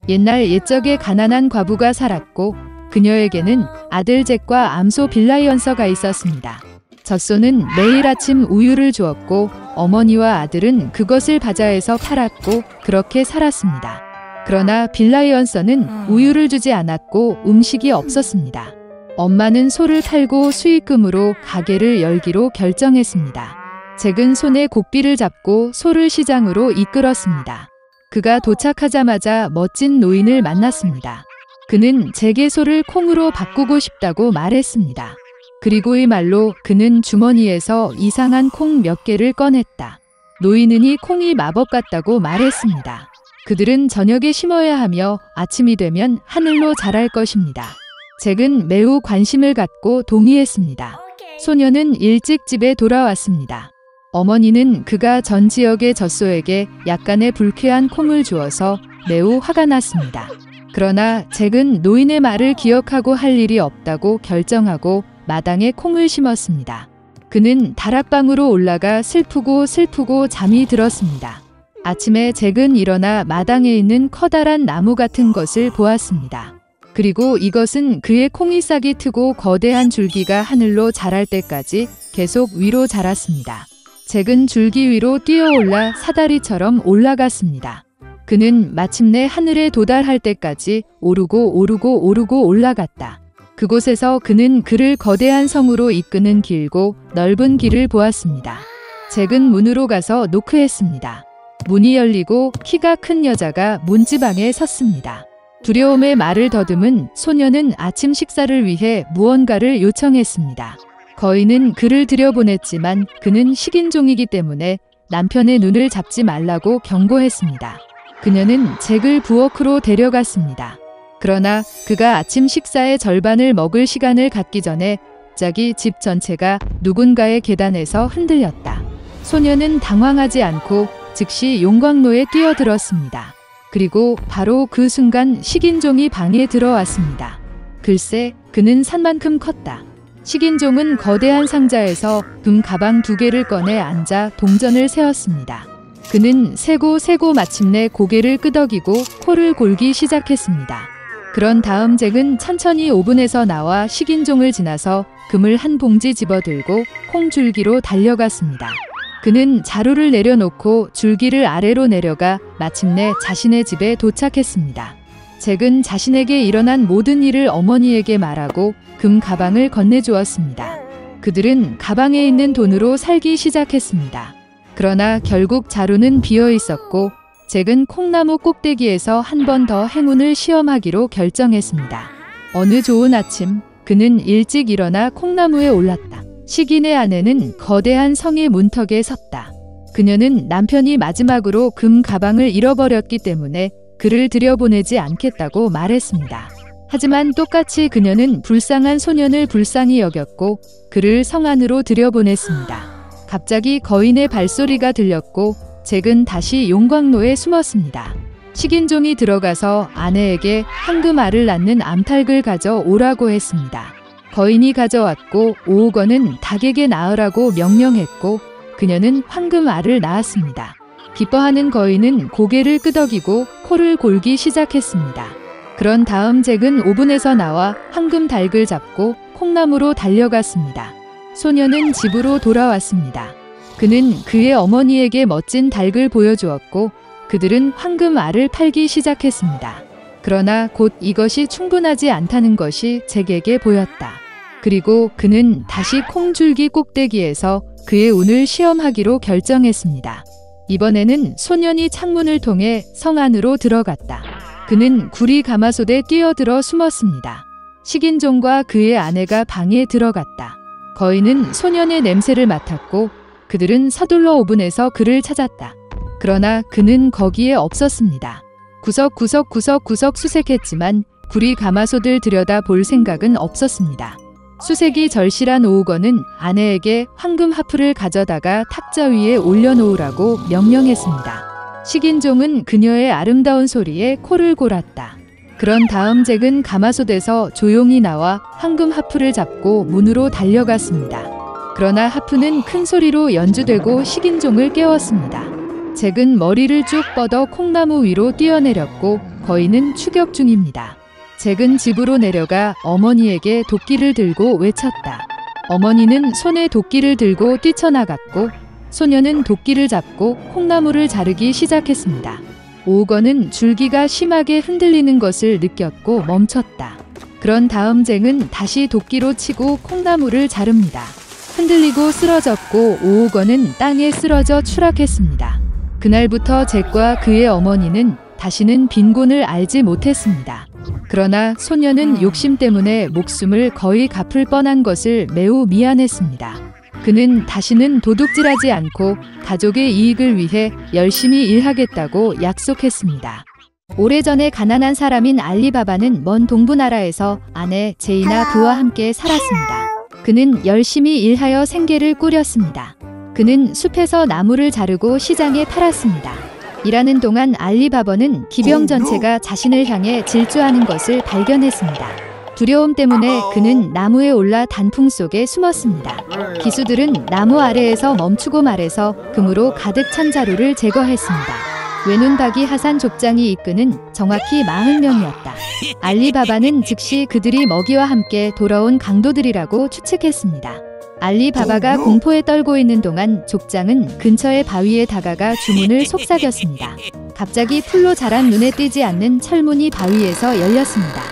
옛날 옛적에 가난한 과부가 살았고 그녀에게는 아들 잭과 암소 빌라이언서가 있었습니다. 젖소는 매일 아침 우유를 주었고 어머니와 아들은 그것을 바자회에서 팔았고 그렇게 살았습니다. 그러나 빌라이언서는 우유를 주지 않았고 음식이 없었습니다. 엄마는 소를 팔고 수익금으로 가게를 열기로 결정했습니다. 잭은 손에 고삐를 잡고 소를 시장으로 이끌었습니다. 그가 도착하자마자 멋진 노인을 만났습니다. 그는 잭의 소를 콩으로 바꾸고 싶다고 말했습니다. 그리고 이 말로 그는 주머니에서 이상한 콩 몇 개를 꺼냈다. 노인은 이 콩이 마법 같다고 말했습니다. 그들은 저녁에 심어야 하며 아침이 되면 하늘로 자랄 것입니다. 잭은 매우 관심을 갖고 동의했습니다. 소녀는 일찍 집에 돌아왔습니다. 어머니는 그가 전 지역의 젖소에게 약간의 불쾌한 콩을 주어서 매우 화가 났습니다. 그러나 잭은 노인의 말을 기억하고 할 일이 없다고 결정하고 마당에 콩을 심었습니다. 그는 다락방으로 올라가 슬프고 잠이 들었습니다. 아침에 잭은 일어나 마당에 있는 커다란 나무 같은 것을 보았습니다. 그리고 이것은 그의 콩이 싹이 트고 거대한 줄기가 하늘로 자랄 때까지 계속 위로 자랐습니다. 잭은 줄기 위로 뛰어올라 사다리처럼 올라갔습니다. 그는 마침내 하늘에 도달할 때까지 오르고 올라갔다. 그곳에서 그는 그를 거대한 성으로 이끄는 길고 넓은 길을 보았습니다. 잭은 문으로 가서 노크했습니다. 문이 열리고 키가 큰 여자가 문지방에 섰습니다. 두려움의 말을 더듬은 소녀는 아침 식사를 위해 무언가를 요청했습니다. 거인은 그를 들여보냈지만 그는 식인종이기 때문에 남편의 눈을 잡지 말라고 경고했습니다. 그녀는 잭을 부엌으로 데려갔습니다. 그러나 그가 아침 식사의 절반을 먹을 시간을 갖기 전에 갑자기 집 전체가 누군가의 계단에서 흔들렸다. 소녀는 당황하지 않고 즉시 용광로에 뛰어들었습니다. 그리고 바로 그 순간 식인종이 방에 들어왔습니다. 글쎄, 그는 산만큼 컸다. 식인종은 거대한 상자에서 금 가방 2개를 꺼내 앉아 동전을 세었습니다. 그는 세고 마침내 고개를 끄덕이고 코를 골기 시작했습니다. 그런 다음 잭은 천천히 오븐에서 나와 식인종을 지나서 금을 한 봉지 집어들고 콩줄기로 달려갔습니다. 그는 자루를 내려놓고 줄기를 아래로 내려가 마침내 자신의 집에 도착했습니다. 잭은 자신에게 일어난 모든 일을 어머니에게 말하고 금 가방을 건네주었습니다. 그들은 가방에 있는 돈으로 살기 시작했습니다. 그러나 결국 자루는 비어 있었고 잭은 콩나무 꼭대기에서 한 번 더 행운을 시험하기로 결정했습니다. 어느 좋은 아침 그는 일찍 일어나 콩나무에 올랐다. 식인의 아내는 거대한 성의 문턱에 섰다. 그녀는 남편이 마지막으로 금 가방을 잃어버렸기 때문에 그를 들여보내지 않겠다고 말했습니다. 하지만 똑같이 그녀는 불쌍한 소년을 불쌍히 여겼고 그를 성 안으로 들여보냈습니다. 갑자기 거인의 발소리가 들렸고 잭은 다시 용광로에 숨었습니다. 식인종이 들어가서 아내에게 황금알을 낳는 암탉을 가져오라고 했습니다. 거인이 가져왔고 5억 원은 닭에게 낳으라고 명령했고 그녀는 황금알을 낳았습니다. 기뻐하는 거인은 고개를 끄덕이고 코를 골기 시작했습니다. 그런 다음 잭은 오븐에서 나와 황금 닭을 잡고 콩나무로 달려갔습니다. 소녀는 집으로 돌아왔습니다. 그는 그의 어머니에게 멋진 닭을 보여주었고 그들은 황금알을 팔기 시작했습니다. 그러나 곧 이것이 충분하지 않다는 것이 잭에게 보였다. 그리고 그는 다시 콩줄기 꼭대기에서 그의 운을 시험하기로 결정했습니다. 이번에는 소년이 창문을 통해 성 안으로 들어갔다. 그는 구리 가마솥에 뛰어들어 숨었습니다. 식인종과 그의 아내가 방에 들어갔다. 거인은 소년의 냄새를 맡았고 그들은 서둘러 오븐에서 그를 찾았다. 그러나 그는 거기에 없었습니다. 구석구석 수색했지만 구리 가마솥을 들여다 볼 생각은 없었습니다. 수색이 절실한 오우건은 아내에게 황금 하프를 가져다가 탁자 위에 올려놓으라고 명령했습니다. 식인종은 그녀의 아름다운 소리에 코를 골았다. 그런 다음 잭은 가마솥에서 조용히 나와 황금 하프를 잡고 문으로 달려갔습니다. 그러나 하프는 큰 소리로 연주되고 식인종을 깨웠습니다. 잭은 머리를 쭉 뻗어 콩나무 위로 뛰어내렸고 거인은 추격 중입니다. 잭은 집으로 내려가 어머니에게 도끼를 들고 외쳤다. 어머니는 손에 도끼를 들고 뛰쳐나갔고 소녀는 도끼를 잡고 콩나물을 자르기 시작했습니다. 오건은 줄기가 심하게 흔들리는 것을 느꼈고 멈췄다. 그런 다음 잭은 다시 도끼로 치고 콩나물을 자릅니다. 흔들리고 쓰러졌고 오건은 땅에 쓰러져 추락했습니다. 그날부터 잭과 그의 어머니는 다시는 빈곤을 알지 못했습니다. 그러나 소녀는 욕심 때문에 목숨을 거의 갚을 뻔한 것을 매우 미안했습니다. 그는 다시는 도둑질하지 않고 가족의 이익을 위해 열심히 일하겠다고 약속했습니다. 오래전에 가난한 사람인 알리바바는 먼 동부나라에서 아내 제이나 그와 함께 살았습니다. 그는 열심히 일하여 생계를 꾸렸습니다. 그는 숲에서 나무를 자르고 시장에 팔았습니다. 일하는 동안 알리바바는 기병 전체가 자신을 향해 질주하는 것을 발견했습니다. 두려움 때문에 그는 나무에 올라 단풍 속에 숨었습니다. 기수들은 나무 아래에서 멈추고 말해서 금으로 가득 찬 자루를 제거했습니다. 외눈박이 하산 족장이 이끄는 정확히 40명이었다. 알리바바는 즉시 그들이 먹이와 함께 돌아온 강도들이라고 추측했습니다. 알리바바가 공포에 떨고 있는 동안 족장은 근처의 바위에 다가가 주문을 속삭였습니다. 갑자기 풀로 자란 눈에 띄지 않는 철문이 바위에서 열렸습니다.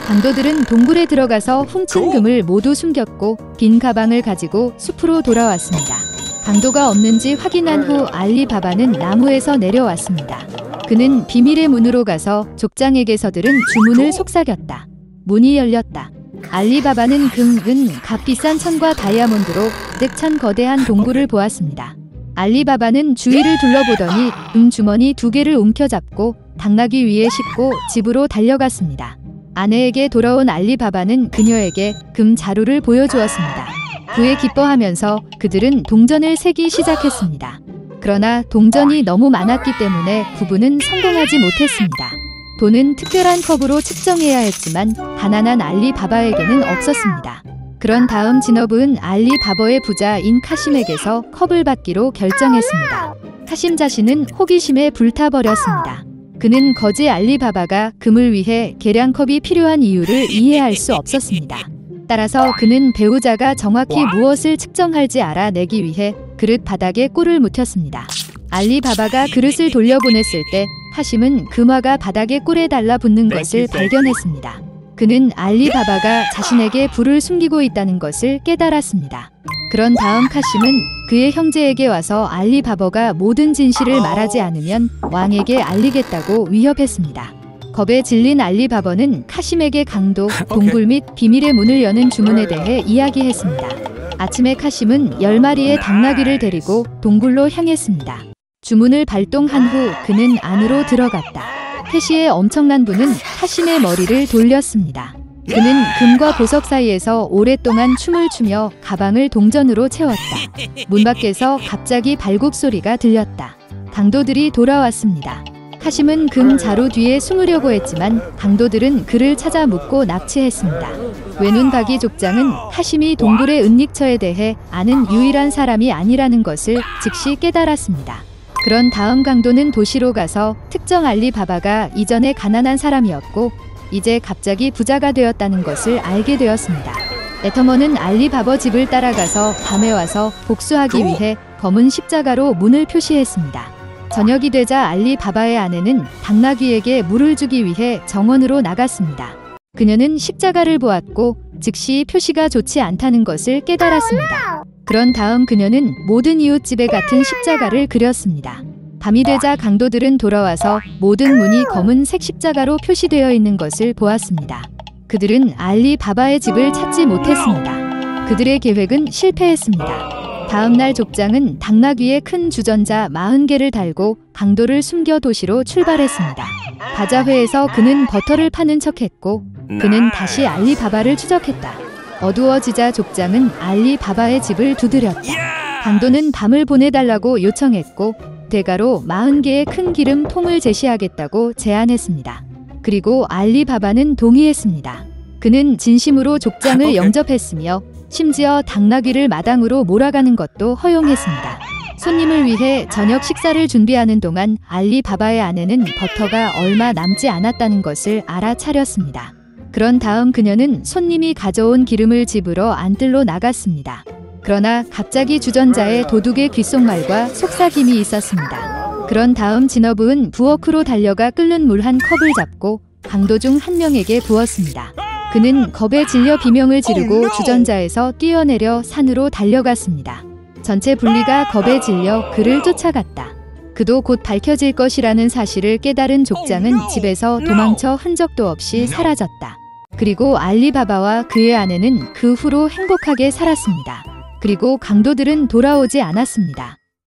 강도들은 동굴에 들어가서 훔친 금을 모두 숨겼고 빈 가방을 가지고 숲으로 돌아왔습니다. 강도가 없는지 확인한 후 알리바바는 나무에서 내려왔습니다. 그는 비밀의 문으로 가서 족장에게서 들은 주문을 속삭였다. 문이 열렸다. 알리바바는 금, 은, 값비싼 천과 다이아몬드로 가득 찬 거대한 동굴을 보았습니다. 알리바바는 주위를 둘러보더니 주머니 2개를 움켜잡고 당나귀 위에 싣고 집으로 달려갔습니다. 아내에게 돌아온 알리바바는 그녀에게 금 자루를 보여주었습니다. 그에 기뻐하면서 그들은 동전을 세기 시작했습니다. 그러나 동전이 너무 많았기 때문에 부부는 성공하지 못했습니다. 돈은 특별한 컵으로 측정해야 했지만 가난한 알리바바에게는 없었습니다. 그런 다음 진업은 알리바바의 부자인 카심에게서 컵을 받기로 결정했습니다. 카심 자신은 호기심에 불타버렸습니다. 그는 거지 알리바바가 금을 위해 계량컵이 필요한 이유를 이해할 수 없었습니다. 따라서 그는 배우자가 정확히 무엇을 측정할지 알아내기 위해 그릇 바닥에 꿀을 묻혔습니다. 알리바바가 그릇을 돌려보냈을 때 카심은 금화가 바닥에 꿀에 달라붙는 것을 발견했습니다. 그는 알리바바가 자신에게 불을 숨기고 있다는 것을 깨달았습니다. 그런 다음 카심은 그의 형제에게 와서 알리바바가 모든 진실을 말하지 않으면 왕에게 알리겠다고 위협했습니다. 겁에 질린 알리바바는 카심에게 강도, 동굴 및 비밀의 문을 여는 주문에 대해 이야기했습니다. 아침에 카심은 10마리의 당나귀를 데리고 동굴로 향했습니다. 주문을 발동한 후 그는 안으로 들어갔다. 태시의 엄청난 분은 카심의 머리를 돌렸습니다. 그는 금과 보석 사이에서 오랫동안 춤을 추며 가방을 동전으로 채웠다. 문 밖에서 갑자기 발굽 소리가 들렸다. 강도들이 돌아왔습니다. 카심은 금 자루 뒤에 숨으려고 했지만 강도들은 그를 찾아 묶고 납치했습니다. 외눈박이 족장은 카심이 동굴의 은닉처에 대해 아는 유일한 사람이 아니라는 것을 즉시 깨달았습니다. 그런 다음 강도는 도시로 가서 특정 알리바바가 이전에 가난한 사람이었고 이제 갑자기 부자가 되었다는 것을 알게 되었습니다. 에터먼은 알리바바 집을 따라가서 밤에 와서 복수하기 위해 검은 십자가로 문을 표시했습니다. 저녁이 되자 알리바바의 아내는 당나귀에게 물을 주기 위해 정원으로 나갔습니다. 그녀는 십자가를 보았고 즉시 표시가 좋지 않다는 것을 깨달았습니다. 그런 다음 그녀는 모든 이웃집에 같은 십자가를 그렸습니다. 밤이 되자 강도들은 돌아와서 모든 문이 검은색 십자가로 표시되어 있는 것을 보았습니다. 그들은 알리바바의 집을 찾지 못했습니다. 그들의 계획은 실패했습니다. 다음 날 족장은 당나귀에 큰 주전자 40개를 달고 강도를 숨겨 도시로 출발했습니다. 바자회에서 그는 버터를 파는 척했고 그는 다시 알리바바를 추적했다. 어두워지자 족장은 알리바바의 집을 두드렸다. 강도는 밤을 보내달라고 요청했고 대가로 40개의 큰 기름통을 제시하겠다고 제안했습니다. 그리고 알리바바는 동의했습니다. 그는 진심으로 족장을 영접했으며 심지어 당나귀를 마당으로 몰아가는 것도 허용했습니다. 손님을 위해 저녁 식사를 준비하는 동안 알리바바의 아내는 버터가 얼마 남지 않았다는 것을 알아차렸습니다. 그런 다음 그녀는 손님이 가져온 기름을 집으러 안뜰로 나갔습니다. 그러나 갑자기 주전자에 도둑의 귓속말과 속삭임이 있었습니다. 그런 다음 진어부은 부엌으로 달려가 끓는 물 한 컵을 잡고 강도 중 한 명에게 부었습니다. 그는 겁에 질려 비명을 지르고 주전자에서 뛰어내려 산으로 달려갔습니다. 전체 분리가 겁에 질려 그를 쫓아갔다. 그도 곧 밝혀질 것이라는 사실을 깨달은 족장은 집에서 도망쳐 흔적도 없이 사라졌다. 그리고 알리바바와 그의 아내는 그 후로 행복하게 살았습니다. 그리고 강도들은 돌아오지 않았습니다.